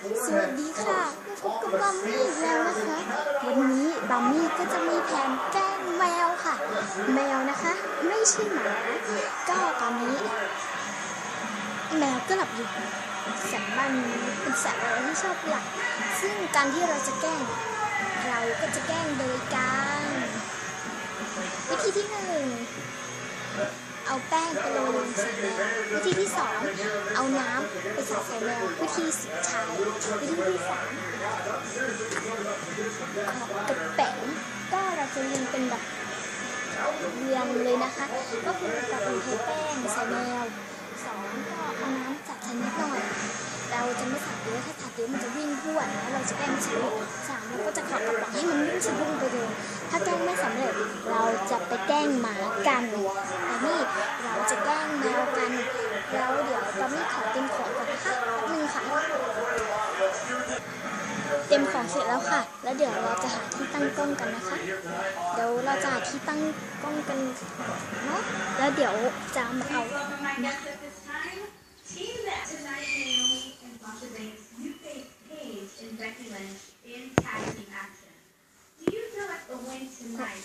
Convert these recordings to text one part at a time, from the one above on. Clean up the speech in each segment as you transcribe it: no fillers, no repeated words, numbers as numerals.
สวัสดีค่ะพบกับบัมมี่อีกแล้วนะคะ วันนี้บัมมี่ก็จะมีแผนแกล้งแมวค่ะ แมวนะคะไม่ใช่หมาก็ตอนนี้แมวก็หลับอยู่สัตว์บ้านนี้เป็นสัตว์อะไรที่ชอบหลับซึ่งการที่เราจะแกล้งเราก็จะแกล้งโดยการวิธีที่ 1เอาแป้งไปโรยใส่แมววิธีที่ 2เอาน้ำไปสาดใส่แมววิธีสุดท้ายวิธีที่ 3กดแป้งก็เราจะเรียงเป็นแบบเรียงเลยนะคะก็คือกับเทแป้งใส่แมว2ก็เอาน้ำสาดใส่นิดหน่อยเราจะไม่สาดเยอะถ้าสาดเยอะมันจะวิ่งทั่วแล้วเราจะแกล้งไม่สำเร็จ3เราก็จะขอกระป๋องให้มันวิ่งชะบุ้งไปเลยถ้าแกล้งไม่สำเร็จเราจะไปแกล้งหมากันแต่นี่เราจะแกล้งแมวกันแล้วเดี๋ยวบัมมี่ขอเตรียมของก่อนนะคะแป๊บนึงค่ะเตรียมของเสร็จแล้วค่ะแล้วเดี๋ยวเราจะหาที่ตั้งกล้องกันนะคะเดี๋ยวเราจะหาที่ตั้งกล้องกันเนาะแล้วเดี๋ยวจะมาเอา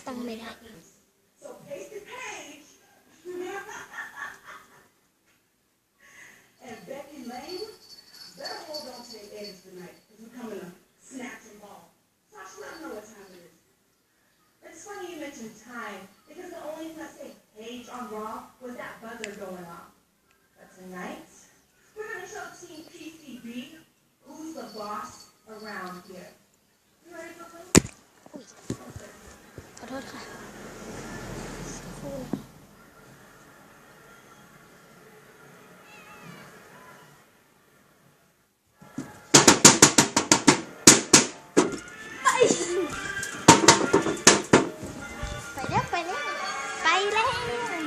ตั้งไม่ได้It's funny you mentioned time because the only mistake page on Raw was that buzzer going off. But tonight, we're going to show Team PCB who's the boss around here. You ready for this? ขอโทษค่ะ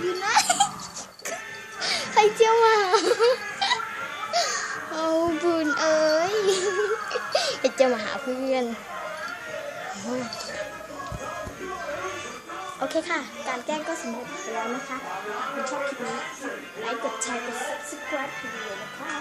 อยู่ไหนใครเจ้ามาเอาบุญเอ้ยไอ้เจ้ามาหาเพื่อนโอเคค่ะการแกล้งก็สำเร็จไปแล้วนะคะถ้าคุณชอบคลิปนี้ไลค์กดแชร์กด subscribe ให้ด้วยนะคะ